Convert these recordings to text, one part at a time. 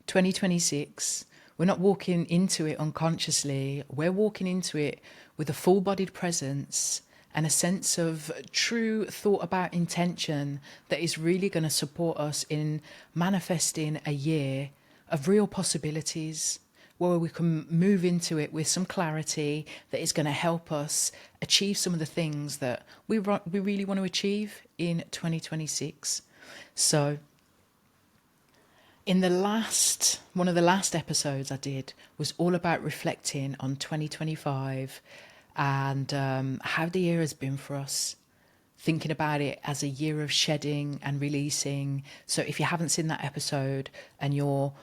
2026, we're not walking into it unconsciously. We're walking into it with a full-bodied presence and a sense of true thought about intention that is really going to support us in manifesting a year of real possibilities, where we can move into it with some clarity that is going to help us achieve some of the things that we really want to achieve in 2026. So in one of the last episodes I did was all about reflecting on 2025 and how the year has been for us, thinking about it as a year of shedding and releasing. So if you haven't seen that episode and you're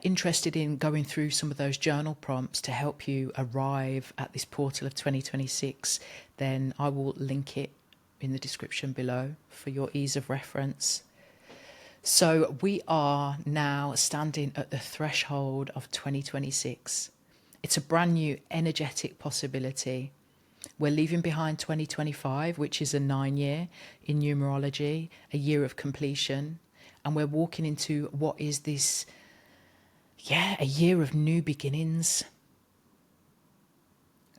interested in going through some of those journal prompts to help you arrive at this portal of 2026, then I will link it in the description below for your ease of reference. So we are now standing at the threshold of 2026. It's a brand new energetic possibility. We're leaving behind 2025, which is a 9-year in numerology, a year of completion. And we're walking into what is this, a year of new beginnings.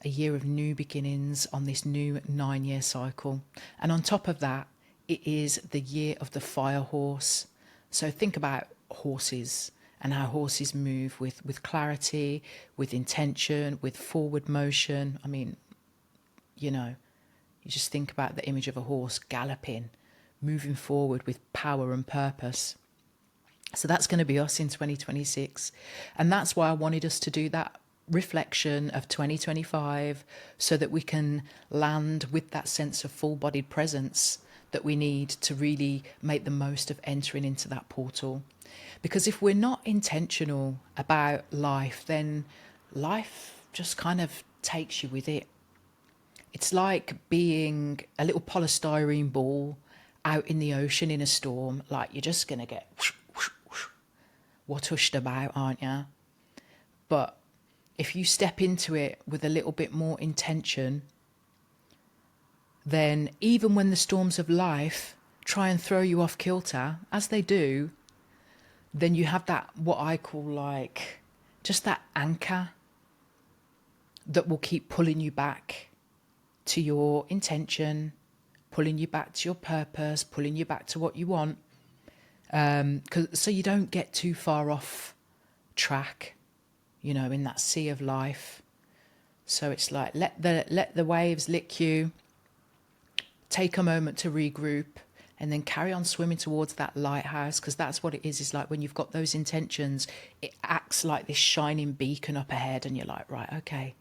A year of new beginnings on this new 9-year cycle. And on top of that, it is the year of the fire horse. So think about horses and how horses move with clarity, with intention, with forward motion. I mean, you just think about the image of a horse galloping, moving forward with power and purpose. So that's going to be us in 2026. And that's why I wanted us to do that reflection of 2025 so that we can land with that sense of full-bodied presence that we need to really make the most of entering into that portal. Because if we're not intentional about life, then life just kind of takes you with it. It's like being a little polystyrene ball out in the ocean in a storm. Like, you're just going to get whattushed about, aren't you? But if you step into it with a little bit more intention, then even when the storms of life try and throw you off kilter, as they do, then you have that, what I call like, just that anchor that will keep pulling you back to your intention, pulling you back to your purpose, pulling you back to what you want. So you don't get too far off track, in that sea of life. So it's like, let the waves lick you, take a moment to regroup, and then carry on swimming towards that lighthouse, because that's what it is like when you've got those intentions, it acts like this shining beacon up ahead, and you're like, right, okay,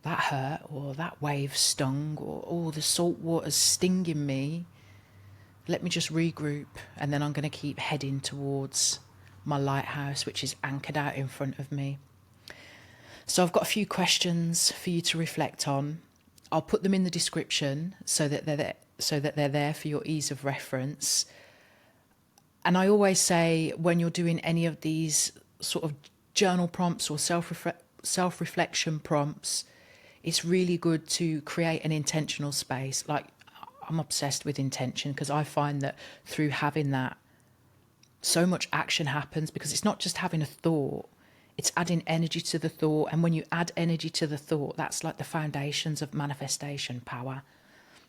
that hurt, or that wave stung, or oh, the salt water's stinging me. Let me just regroup, and then I'm going to keep heading towards my lighthouse, which is anchored out in front of me. So I've got a few questions for you to reflect on. I'll put them in the description so that they're there for your ease of reference. And I always say, when you're doing any of these sort of journal prompts or self-reflection prompts, it's really good to create an intentional space. Like, I'm obsessed with intention, because I find that through having that, so much action happens, because it's not just having a thought, it's adding energy to the thought. And when you add energy to the thought, that's like the foundations of manifestation power.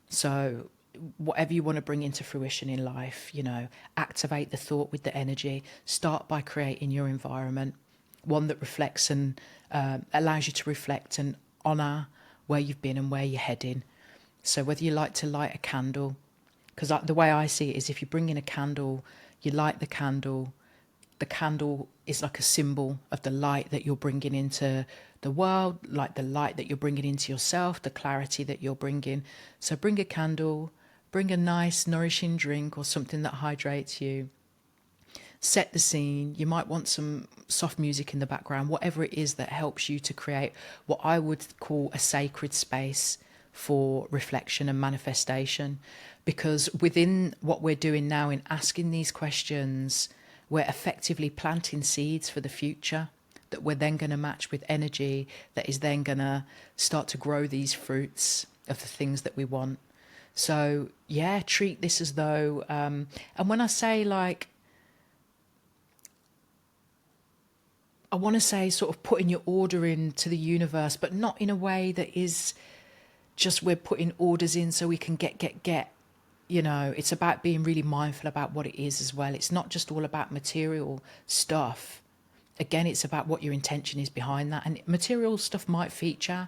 So whatever you want to bring into fruition in life, activate the thought with the energy. Start by creating your environment, one that reflects and allows you to reflect and honour where you've been and where you're heading. So whether you like to light a candle, because the way I see it is, if you bring in a candle, you light the candle is like a symbol of the light that you're bringing into the world, like the light that you're bringing into yourself, the clarity that you're bringing. So bring a candle, bring a nice nourishing drink or something that hydrates you. Set the scene. You might want some soft music in the background, whatever it is that helps you to create what I would call a sacred space for reflection and manifestation. Because within what we're doing now in asking these questions, we're effectively planting seeds for the future that we're then going to match with energy that is then going to start to grow these fruits of the things that we want. So treat this as though, and when I say like, I want to say sort of putting your order into the universe, but not in a way that is just we're putting orders in so we can get. You know, it's about being really mindful about what it is as well. It's not just all about material stuff. Again, it's about what your intention is behind that. And material stuff might feature,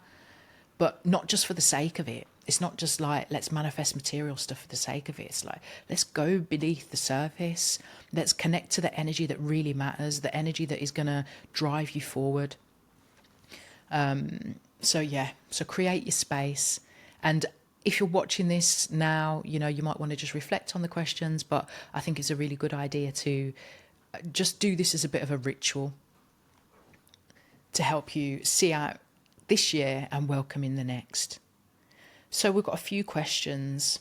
but not just for the sake of it. It's not just like, let's manifest material stuff for the sake of it. It's like, let's go beneath the surface. Let's connect to the energy that really matters, the energy that is going to drive you forward. So create your space. And if you're watching this now, you know, you might want to just reflect on the questions, but I think it's a really good idea to just do this as a bit of a ritual to help you see out this year and welcome in the next. So we've got a few questions,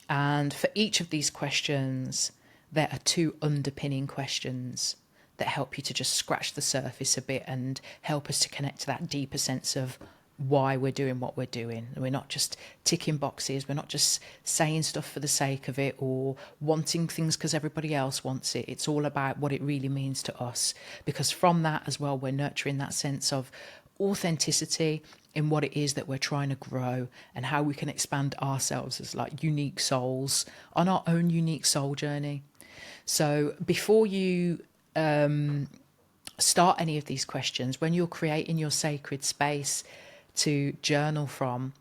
and for each of these questions, there are 2 underpinning questions that help you to just scratch the surface a bit and help us to connect to that deeper sense of why we're doing what we're doing. We're not just ticking boxes. We're not just saying stuff for the sake of it or wanting things because everybody else wants it. It's all about what it really means to us, because from that as well, we're nurturing that sense of authenticity in what it is that we're trying to grow and how we can expand ourselves as like unique souls on our own unique soul journey. So before you start any of these questions, when you're creating your sacred space to journal from,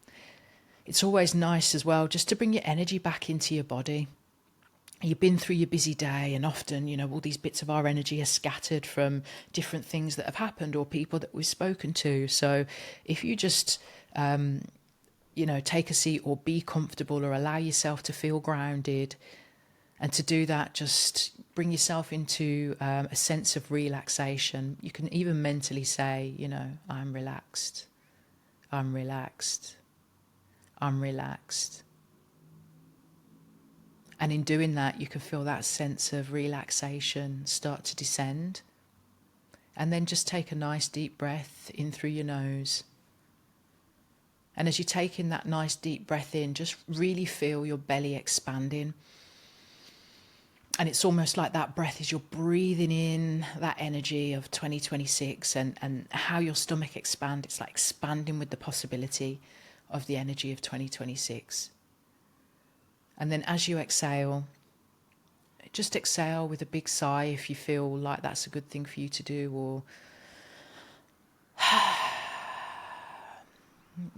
it's always nice as well just to bring your energy back into your body. You've been through your busy day, and often, you know, all these bits of our energy are scattered from different things that have happened or people that we've spoken to. So if you just, you know, take a seat or be comfortable or allow yourself to feel grounded, and to do that, just bring yourself into a sense of relaxation. You can even mentally say, you know, I'm relaxed. I'm relaxed. I'm relaxed. And in doing that, you can feel that sense of relaxation start to descend. And then just take a nice deep breath in through your nose. And as you're taking that nice deep breath in, just really feel your belly expanding. And it's almost like that breath is you're breathing in that energy of 2026 and how your stomach expands. It's like expanding with the possibility of the energy of 2026. And then as you exhale, just exhale with a big sigh if you feel like that's a good thing for you to do, or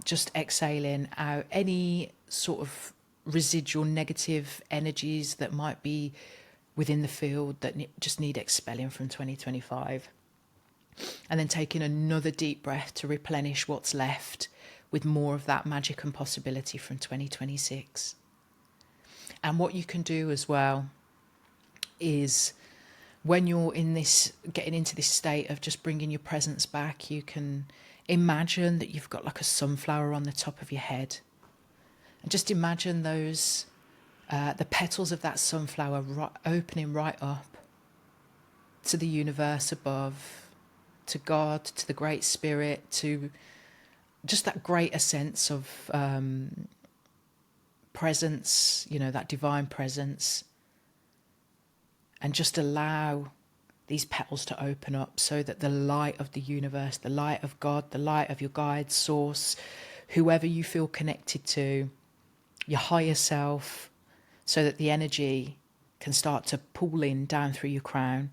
just exhaling out any sort of residual negative energies that might be within the field that just need expelling from 2025. And then taking another deep breath to replenish what's left with more of that magic and possibility from 2026. And what you can do as well is when you're in this, getting into this state of just bringing your presence back, you can imagine that you've got like a sunflower on the top of your head. And just imagine those the petals of that sunflower opening right up to the universe above, to God, to the Great Spirit, to just that greater sense of presence, you know, that divine presence. And just allow these petals to open up so that the light of the universe, the light of God, the light of your guide, source, whoever you feel connected to, your higher self, so that the energy can start to pull in down through your crown,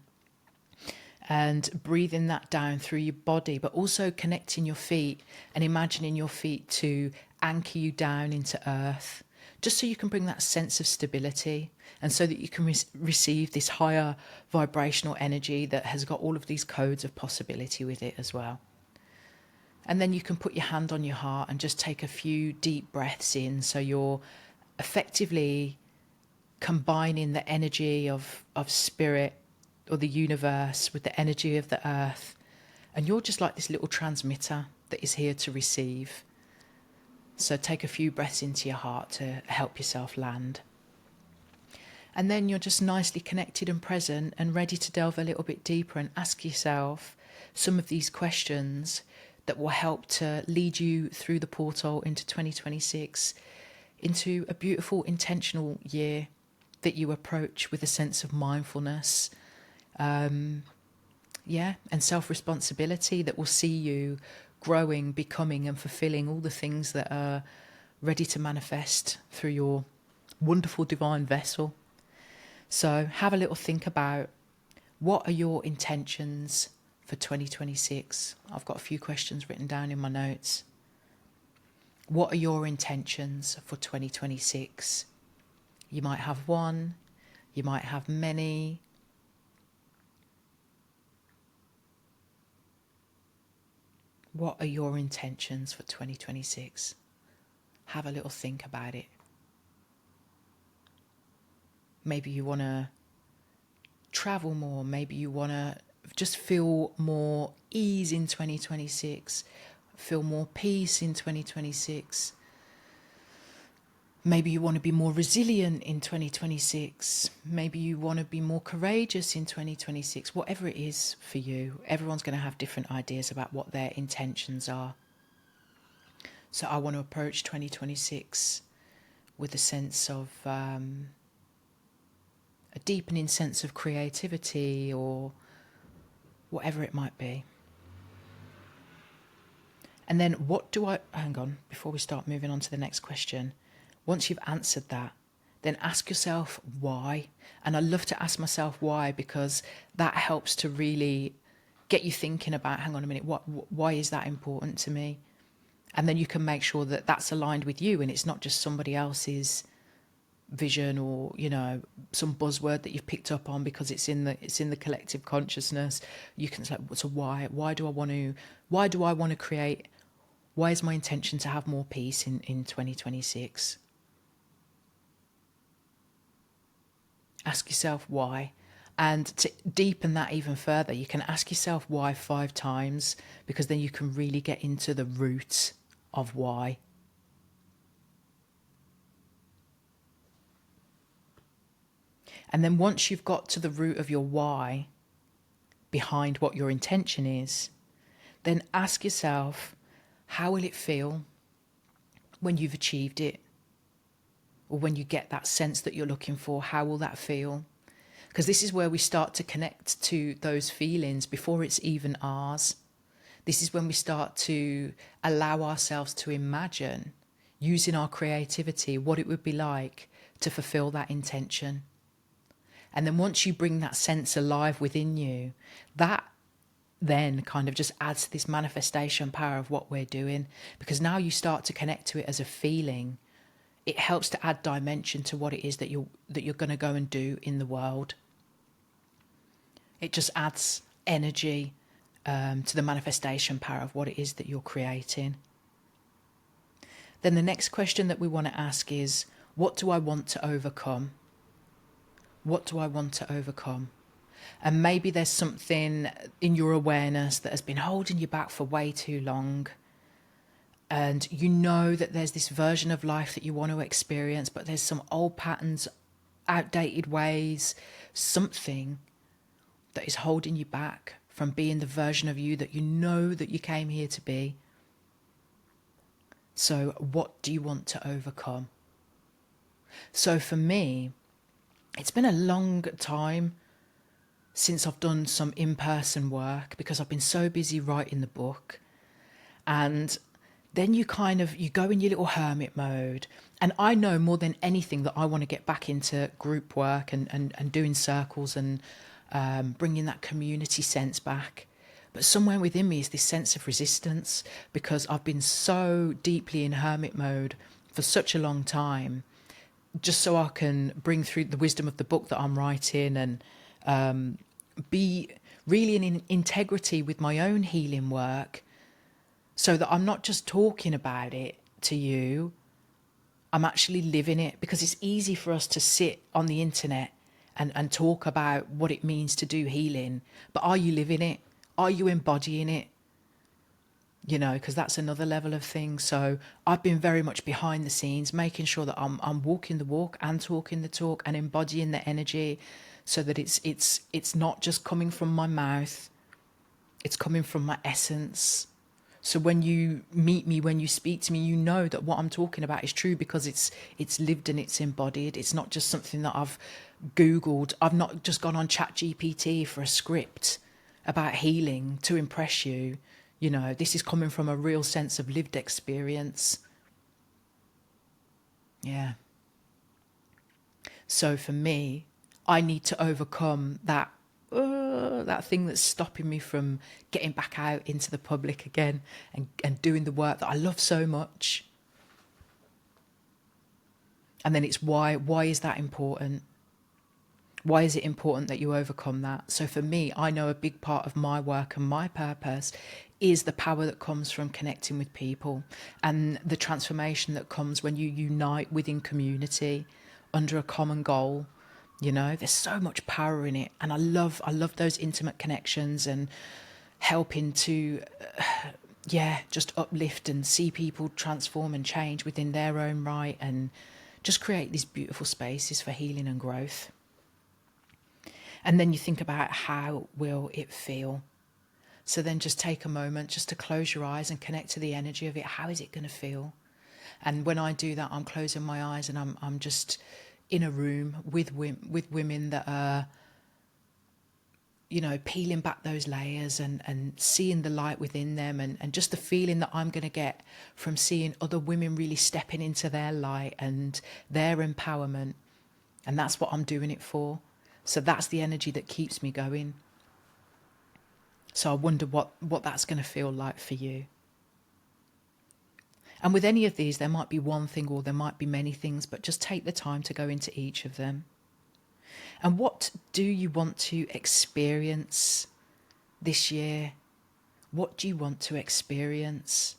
and breathing that down through your body, but also connecting your feet and imagining your feet to anchor you down into earth, just so you can bring that sense of stability, and so that you can receive this higher vibrational energy that has got all of these codes of possibility with it as well. And then you can put your hand on your heart and just take a few deep breaths in, so you're effectively combining the energy of spirit or the universe with the energy of the earth, and you're just like this little transmitter that is here to receive. So take a few breaths into your heart to help yourself land, and then you're just nicely connected and present and ready to delve a little bit deeper and ask yourself some of these questions that will help to lead you through the portal into 2026, into a beautiful intentional year that you approach with a sense of mindfulness, yeah, and self-responsibility that will see you growing, becoming and fulfilling all the things that are ready to manifest through your wonderful divine vessel. So have a little think about, what are your intentions for 2026? I've got a few questions written down in my notes. What are your intentions for 2026? You might have one, you might have many. What are your intentions for 2026? Have a little think about it. Maybe you want to travel more. Maybe you want to just feel more ease in 2026. Feel more peace in 2026. Maybe you want to be more resilient in 2026. Maybe you want to be more courageous in 2026. Whatever it is for you, everyone's going to have different ideas about what their intentions are. So I want to approach 2026 with a sense of a deepening sense of creativity, or whatever it might be. And then hang on, before we start moving on to the next question, once you've answered that, then ask yourself why. And I love to ask myself why, because that helps to really get you thinking about, hang on a minute, why is that important to me? And then you can make sure that that's aligned with you, and it's not just somebody else's vision, or some buzzword that you've picked up on because it's in the collective consciousness. You can say, so why do I want to create, why is my intention to have more peace in 2026? Ask yourself why. And to deepen that even further, you can ask yourself why 5 times, because then you can really get into the root of why. And then once you've got to the root of your why, behind what your intention is, then ask yourself, how will it feel when you've achieved it? Or when you get that sense that you're looking for, how will that feel? Because this is where we start to connect to those feelings before it's even ours. This is when we start to allow ourselves to imagine, using our creativity, what it would be like to fulfill that intention. And then once you bring that sense alive within you, that then kind of just adds to this manifestation power of what we're doing. Because now you start to connect to it as a feeling. It helps to add dimension to what it is that you're going to go and do in the world. It just adds energy to the manifestation power of what it is that you're creating. Then the next question that we want to ask is, what do I want to overcome? What do I want to overcome? And maybe there's something in your awareness that has been holding you back for way too long. And you know that there's this version of life that you want to experience, but there's some old patterns, outdated ways, something that is holding you back from being the version of you that you know that you came here to be. So what do you want to overcome? So for me, it's been a long time since I've done some in-person work, because I've been so busy writing the book. And then you go in your little hermit mode. And I know more than anything that I want to get back into group work and doing circles and bringing that community sense back. But somewhere within me is this sense of resistance, because I've been so deeply in hermit mode for such a long time, just so I can bring through the wisdom of the book that I'm writing and be really in integrity with my own healing work, so that I'm not just talking about it to you, I'm actually living it. Because it's easy for us to sit on the internet and talk about what it means to do healing, but are you living it? Are you embodying it? Because that's another level of things. So I've been very much behind the scenes, making sure that I'm walking the walk and talking the talk and embodying the energy, so that it's not just coming from my mouth, it's coming from my essence. So when you meet me, when you speak to me, you know that what I'm talking about is true, because it's lived and it's embodied. It's not just something that I've Googled. I've not just gone on ChatGPT for a script about healing to impress you. You know, this is coming from a real sense of lived experience. Yeah. So for me, I need to overcome that thing that's stopping me from getting back out into the public again and doing the work that I love so much. And then it's why is that important? Why is it important that you overcome that? So for me, I know a big part of my work and my purpose is the power that comes from connecting with people and the transformation that comes when you unite within community under a common goal. You know, there's so much power in it, and I love those intimate connections and helping to just uplift and see people transform and change within their own right, and just create these beautiful spaces for healing and growth. And then you think about how will it feel. So then just take a moment just to close your eyes and connect to the energy of it. How is it going to feel? And when I do that, I'm closing my eyes and I'm just in a room with women that are, you know, peeling back those layers and seeing the light within them, and just the feeling that I'm going to get from seeing other women really stepping into their light and their empowerment. And that's what I'm doing it for. So that's the energy that keeps me going. So I wonder what that's going to feel like for you. And with any of these, there might be one thing or there might be many things, but just take the time to go into each of them. And what do you want to experience this year? What do you want to experience?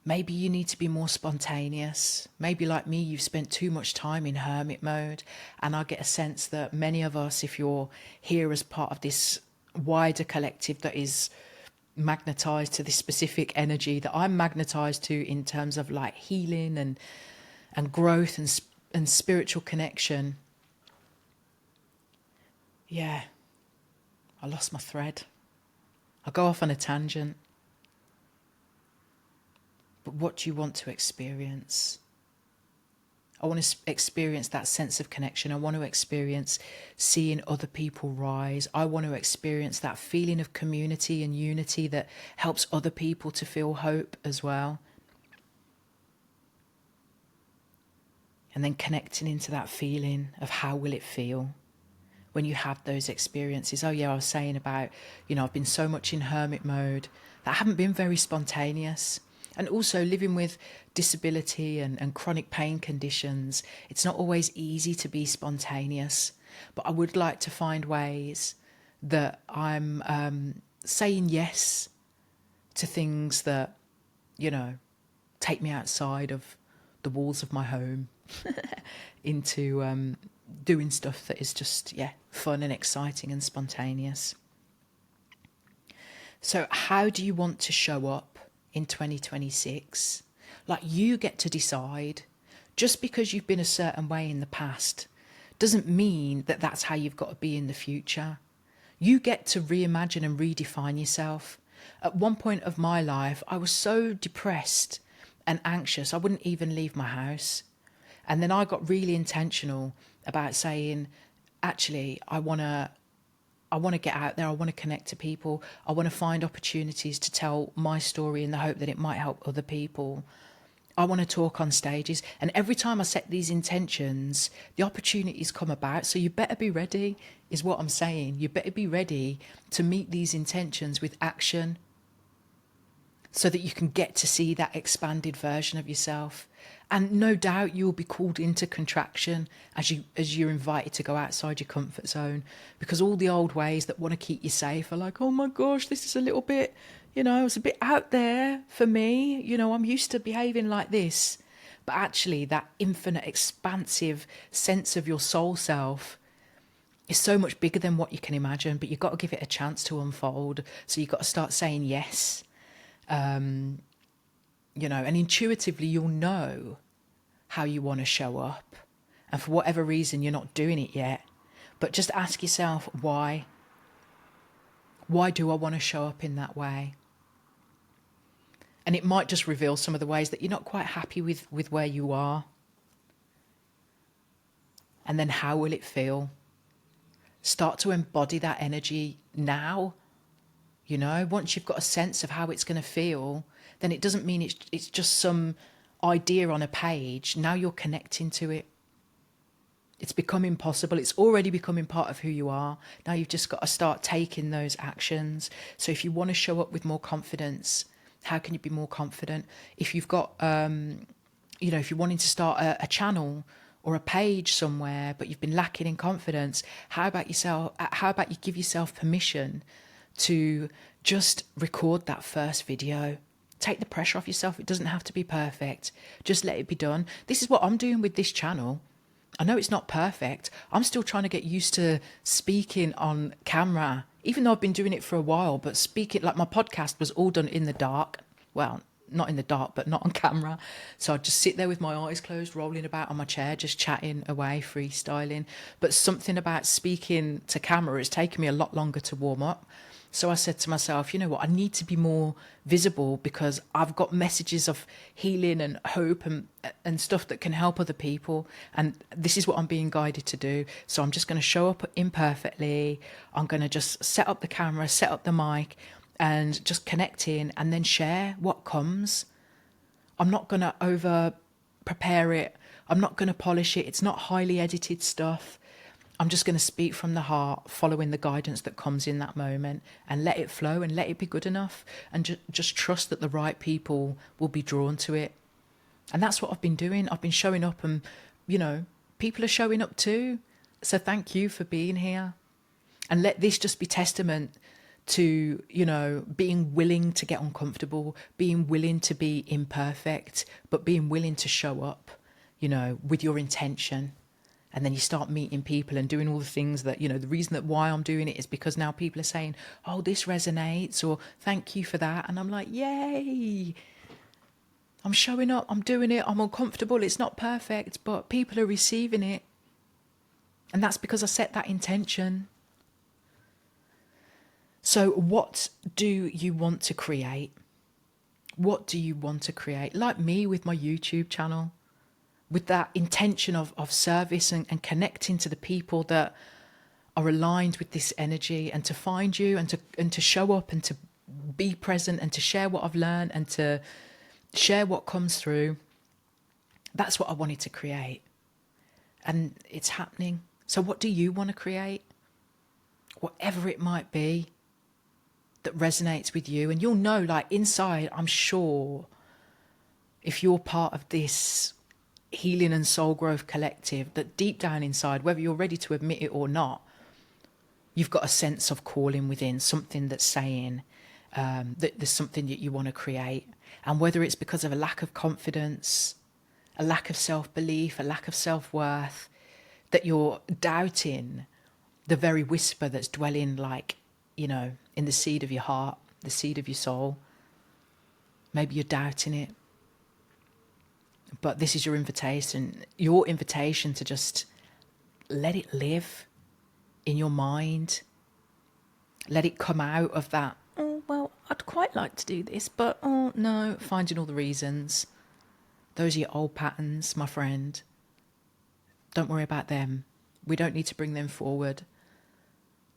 Maybe you need to be more spontaneous. Maybe like me, you've spent too much time in hermit mode. And I get a sense that many of us, if you're here as part of this wider collective that is magnetized to this specific energy that I'm magnetized to in terms of like healing and growth and spiritual connection. Yeah, I lost my thread. I'll go off on a tangent. But what do you want to experience? I want to experience that sense of connection. I want to experience seeing other people rise. I want to experience that feeling of community and unity that helps other people to feel hope as well. And then connecting into that feeling of how will it feel when you have those experiences. Oh yeah, I was saying about, you know, I've been so much in hermit mode that I haven't been very spontaneous. And also living with disability and chronic pain conditions, it's not always easy to be spontaneous. But I would like to find ways that I'm saying yes to things that, you know, take me outside of the walls of my home into doing stuff that is just, fun and exciting and spontaneous. So how do you want to show up in 2026? Like, you get to decide. Just because you've been a certain way in the past doesn't mean that that's how you've got to be in the future. You get to reimagine and redefine yourself. At one point of my life, I was so depressed and anxious, I wouldn't even leave my house. And then I got really intentional about saying, actually, I want to get out there. I want to connect to people. I want to find opportunities to tell my story in the hope that it might help other people. I want to talk on stages. And every time I set these intentions, the opportunities come about. So you better be ready, is what I'm saying. You better be ready to meet these intentions with action so that you can get to see that expanded version of yourself. And no doubt you'll be called into contraction as you're invited to go outside your comfort zone, because all the old ways that want to keep you safe are like, oh my gosh, this is a little bit, you know, it's a bit out there for me. You know, I'm used to behaving like this. But actually that infinite, expansive sense of your soul self is so much bigger than what you can imagine, but you've got to give it a chance to unfold. So you've got to start saying yes. You know, and intuitively you'll know how you want to show up. And for whatever reason, you're not doing it yet. But just ask yourself, why? Why do I want to show up in that way? And it might just reveal some of the ways that you're not quite happy with where you are. And then how will it feel? Start to embody that energy now. You know, once you've got a sense of how it's going to feel, then it doesn't mean it's just some idea on a page. Now you're connecting to it. It's becoming possible. It's already becoming part of who you are. Now you've just got to start taking those actions. So if you want to show up with more confidence, how can you be more confident? If you've got, if you're wanting to start a channel or a page somewhere, but you've been lacking in confidence, how about you give yourself permission to just record that first video? Take the pressure off yourself. It doesn't have to be perfect. Just let it be done. This is what I'm doing with this channel. I know it's not perfect. I'm still trying to get used to speaking on camera, even though I've been doing it for a while, but speaking, like my podcast was all done in the dark. Well, not in the dark, but not on camera. So I'd just sit there with my eyes closed, rolling about on my chair, just chatting away, freestyling. But something about speaking to camera has taken me a lot longer to warm up. So I said to myself, you know what, I need to be more visible because I've got messages of healing and hope and stuff that can help other people. And this is what I'm being guided to do. So I'm just going to show up imperfectly. I'm going to just set up the camera, set up the mic and just connect in and then share what comes. I'm not going to over prepare it. I'm not going to polish it. It's not highly edited stuff. I'm just going to speak from the heart, following the guidance that comes in that moment and let it flow and let it be good enough and just trust that the right people will be drawn to it. And that's what I've been doing. I've been showing up and, people are showing up too. So thank you for being here. And let this just be testament to, being willing to get uncomfortable, being willing to be imperfect, but being willing to show up, with your intention. And then you start meeting people and doing all the things that, the reason that why I'm doing it is because now people are saying, oh, this resonates, or thank you for that. And I'm like, yay, I'm showing up, I'm doing it, I'm uncomfortable, it's not perfect, but people are receiving it. And that's because I set that intention. So what do you want to create? What do you want to create? Like me with my YouTube channel. With that intention of service and connecting to the people that are aligned with this energy and to find you and to show up and to be present and to share what I've learned and to share what comes through. That's what I wanted to create. And it's happening. So what do you want to create? Whatever it might be that resonates with you. And you'll know, like inside, I'm sure if you're part of this healing and soul growth collective, that deep down inside, whether you're ready to admit it or not, you've got a sense of calling within, something that's saying that there's something that you want to create. And whether it's because of a lack of confidence, a lack of self-belief, a lack of self-worth, that you're doubting the very whisper that's dwelling in the seed of your heart, the seed of your soul. Maybe you're doubting it. But this is your invitation to just let it live in your mind. Let it come out of that, oh, well, I'd quite like to do this, but oh, no, finding all the reasons. Those are your old patterns, my friend. Don't worry about them. We don't need to bring them forward.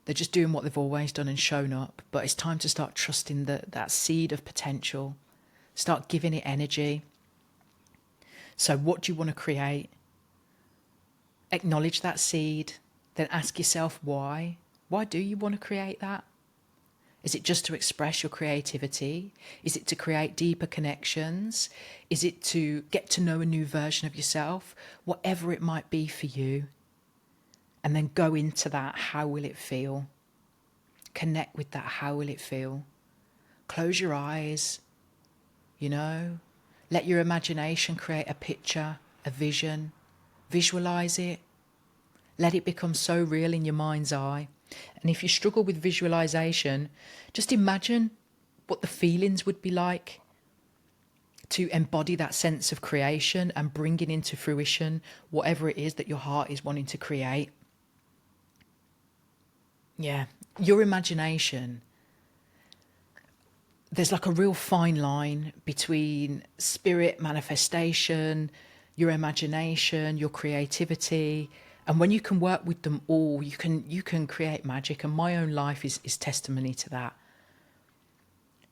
They're just doing what they've always done and shown up. But it's time to start trusting that seed of potential. Start giving it energy. So what do you want to create? Acknowledge that seed, then ask yourself why. Why do you want to create that? Is it just to express your creativity? Is it to create deeper connections? Is it to get to know a new version of yourself? Whatever it might be for you. And then go into that. How will it feel? Connect with that. How will it feel? Close your eyes, Let your imagination create a picture, a vision. Visualize it. Let it become so real in your mind's eye. And if you struggle with visualization, just imagine what the feelings would be like to embody that sense of creation and bring it into fruition, whatever it is that your heart is wanting to create. Yeah, your imagination. There's like a real fine line between spirit manifestation, your imagination, your creativity, And when you can work with them all, you can create magic. And my own life is testimony to that.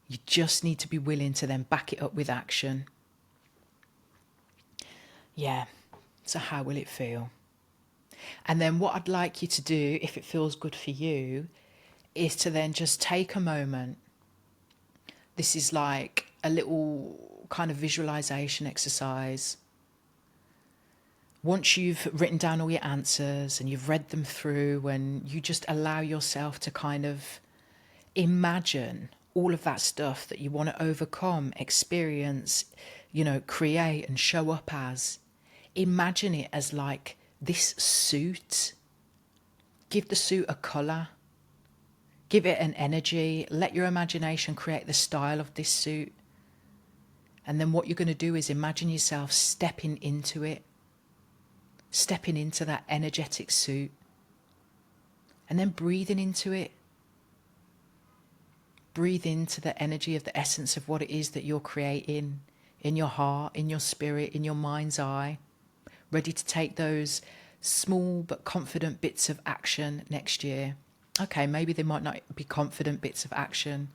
You just need to be willing to then back it up with action. Yeah. So how will it feel? And then what I'd like you to do, if it feels good for you, is to then just take a moment. This is like a little kind of visualization exercise. Once you've written down all your answers and you've read them through, and you just allow yourself to kind of imagine all of that stuff that you want to overcome, experience, create and show up as. Imagine it as like this suit. Give the suit a colour. Give it an energy. Let your imagination create the style of this suit. And then what you're going to do is imagine yourself stepping into it. Stepping into that energetic suit. And then breathing into it. Breathe into the energy of the essence of what it is that you're creating in your heart, in your spirit, in your mind's eye. Ready to take those small but confident bits of action next year. Okay, maybe they might not be confident bits of action,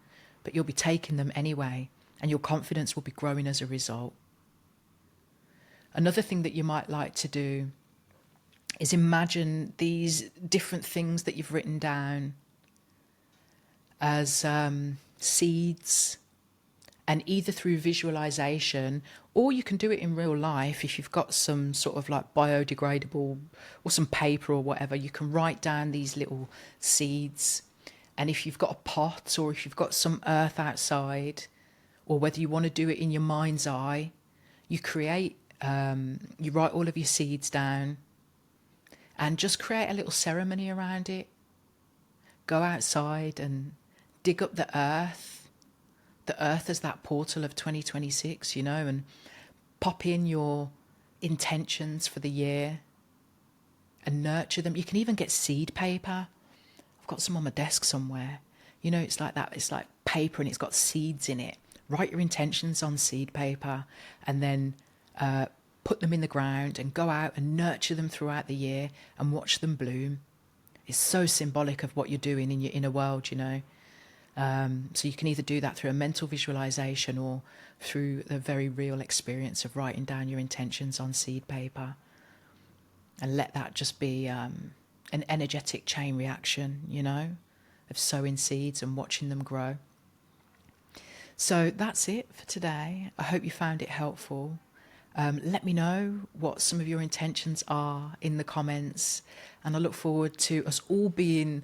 but you'll be taking them anyway, and your confidence will be growing as a result. Another thing that you might like to do is imagine these different things that you've written down as seeds, and either through visualization, or you can do it in real life. If you've got some sort of like biodegradable or some paper or whatever, you can write down these little seeds. And if you've got a pot, or if you've got some earth outside, or whether you want to do it in your mind's eye, you write all of your seeds down and just create a little ceremony around it. Go outside and dig up the earth as that portal of 2026, and pop in your intentions for the year and nurture them. You can even get seed paper. I've got some on my desk somewhere. It's like that. It's like paper and it's got seeds in it. Write your intentions on seed paper and then put them in the ground and go out and nurture them throughout the year and watch them bloom. It's so symbolic of what you're doing in your inner world, So you can either do that through a mental visualization or through the very real experience of writing down your intentions on seed paper. And let that just be an energetic chain reaction, of sowing seeds and watching them grow. So that's it for today. I hope you found it helpful. Let me know what some of your intentions are in the comments. And I look forward to us all being...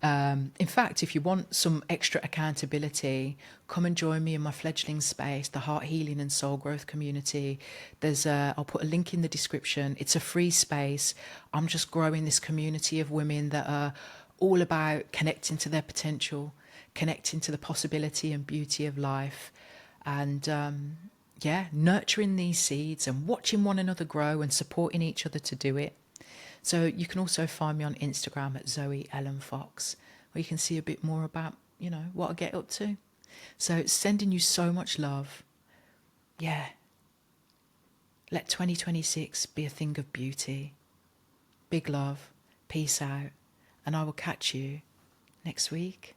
in fact, if you want some extra accountability, come and join me in my fledgling space, the Heart Healing and Soul Growth Community. I'll put a link in the description. It's a free space. I'm just growing this community of women that are all about connecting to their potential, connecting to the possibility and beauty of life, and nurturing these seeds and watching one another grow and supporting each other to do it. So you can also find me on Instagram at Zoe Fox, where you can see a bit more about, what I get up to. So sending you so much love. Yeah. Let 2026 be a thing of beauty. Big love. Peace out. And I will catch you next week.